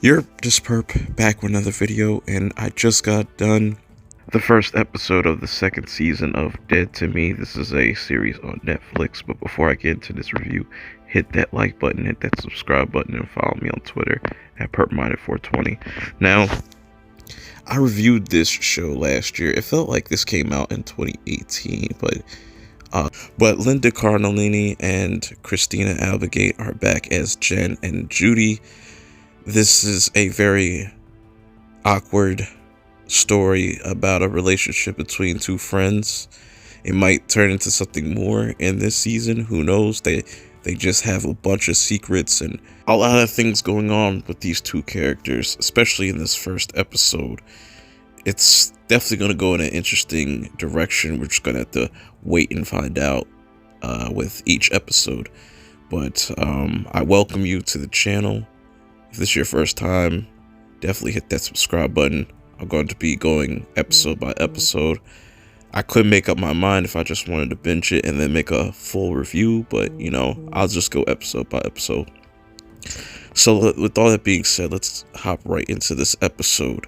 You're just perp back with another video, and I just got done the first episode of the second season of Dead to Me. This is a series on Netflix, but before I get into this review, hit that like button, hit that subscribe button, and follow me on Twitter at perpminded420. Now, I reviewed this show last year. It felt like this came out in 2018, but Linda Cardellini and Christina Applegate are back as Jen and Judy. This is a very awkward story about a relationship between two friends. It might turn into something more in this season. Who knows? They just have a bunch of secrets and a lot of things going on with these two characters, especially in this first episode. It's definitely going to go in an interesting direction. We're just going to have to wait and find out with each episode. But I welcome you to the channel. If this is your first time, definitely hit that subscribe button. I'm going to be going episode by episode. I could make up my mind if I just wanted to binge it and then make a full review, but you know, I'll just go episode by episode. So with all that being said, let's hop right into this episode.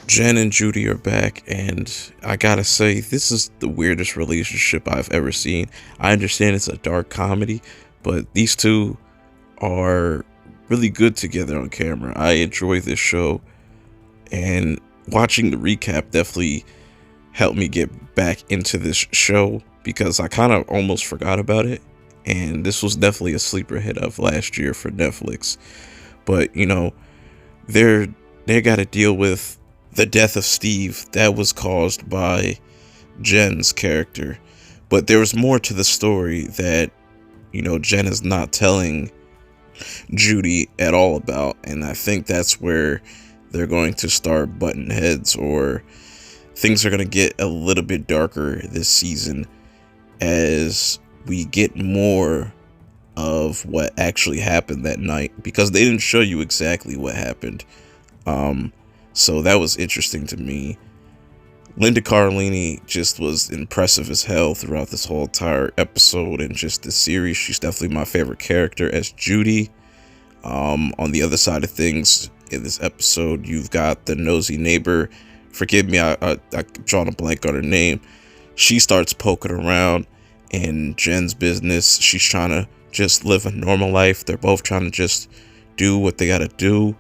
Jen and Judy are back, and I gotta say, this is the weirdest relationship I've ever seen. I understand it's a dark comedy, but these two are really good together on camera. I enjoy this show, and watching the recap definitely helped me get back into this show because I kind of almost forgot about it, and this was definitely a sleeper hit of last year for Netflix. But you know, they got to deal with the death of Steve that was caused by Jen's character, but there was more to the story that, you know, Jen is not telling Judy at all about, and I think that's where they're going to start butting heads, or things are going to get a little bit darker this season as we get more of what actually happened that night, because they didn't show you exactly what happened. So that was interesting to me. Linda Cardellini just was impressive as hell throughout this whole entire episode and just this series. She's definitely my favorite character as Judy. On the other side of things, in this episode, you've got the nosy neighbor. Forgive me, I drawn a blank on her name. She starts poking around in Jen's business. She's trying to just live a normal life. They're both trying to just do what they gotta do.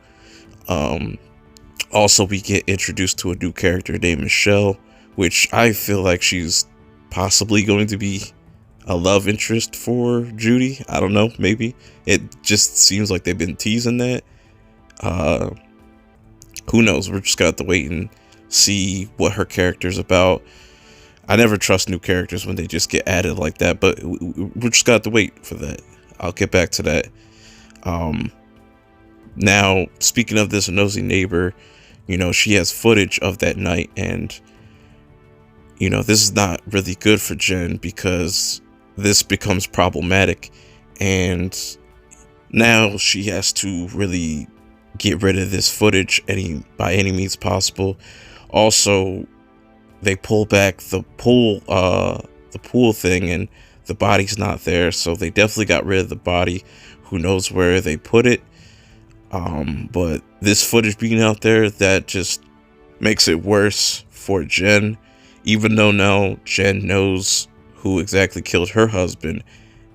Also, we get introduced to a new character named Michelle, which I feel like she's possibly going to be a love interest for Judy. I don't know, maybe. It just seems like they've been teasing that. Who knows? We're just gonna have to wait and see what her character's about. I never trust new characters when they just get added like that, but we're just gonna have to wait for that. I'll get back to that. Now, speaking of this nosy neighbor, you know, she has footage of that night, and you know, this is not really good for Jen because this becomes problematic, and now she has to really get rid of this footage by any means possible. Also, they pull back the pool thing, and the body's not there, so they definitely got rid of the body. Who knows where they put it? But this footage being out there, that just makes it worse for Jen. Even though now Jen knows who exactly killed her husband,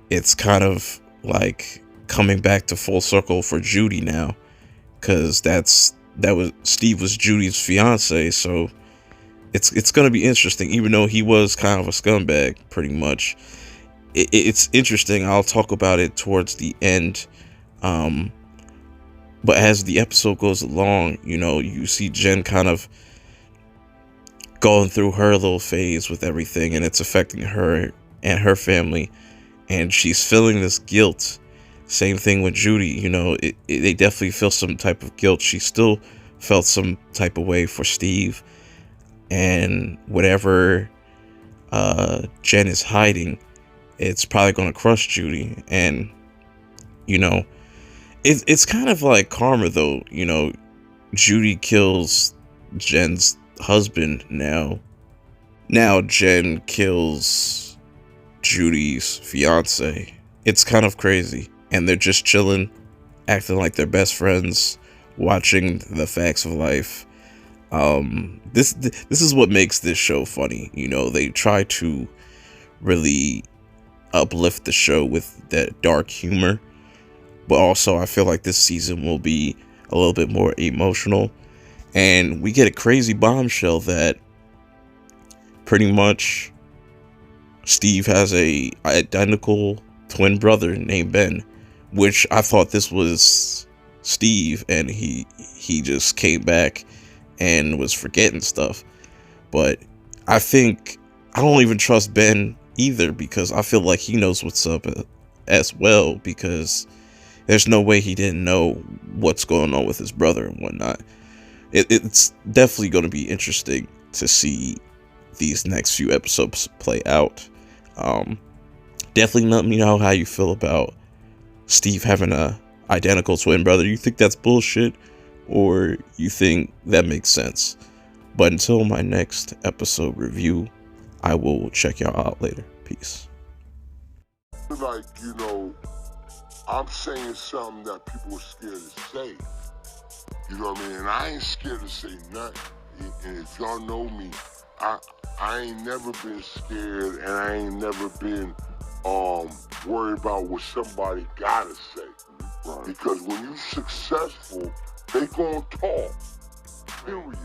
it's kind of like coming back to full circle for Judy now, because Steve was Judy's fiance, so it's gonna be interesting. Even though he was kind of a scumbag, pretty much, it's interesting. I'll talk about it towards the end. But as the episode goes along, you know, you see Jen kind of going through her little phase with everything, and it's affecting her and her family, and she's feeling this guilt. Same thing with Judy, you know, they definitely feel some type of guilt. She still felt some type of way for Steve, and whatever Jen is hiding, it's probably going to crush Judy. And you know, it's kind of like karma, though. You know, Judy kills Jen's husband. Now Jen kills Judy's fiance. It's kind of crazy, and they're just chilling, acting like they're best friends watching the facts of life. This is what makes this show funny. You know, they try to really uplift the show with that dark humor, but also I feel like this season will be a little bit more emotional, and we get a crazy bombshell that pretty much Steve has a identical twin brother named Ben, which I thought this was Steve and he just came back and was forgetting stuff. But I think I don't even trust Ben either, because I feel like he knows what's up as well, because there's no way he didn't know what's going on with his brother and whatnot. It's definitely going to be interesting to see these next few episodes play out. Definitely let me know how you feel about Steve having a identical twin brother. You think that's bullshit, or you think that makes sense? But until my next episode review, I will check y'all out later. Peace. Like, you know, I'm saying something that people are scared to say. You know what I mean? And I ain't scared to say nothing. And if y'all know me, I ain't never been scared, and I ain't never been worried about what somebody gotta say. Right. Because when you successful, they gonna talk. Period.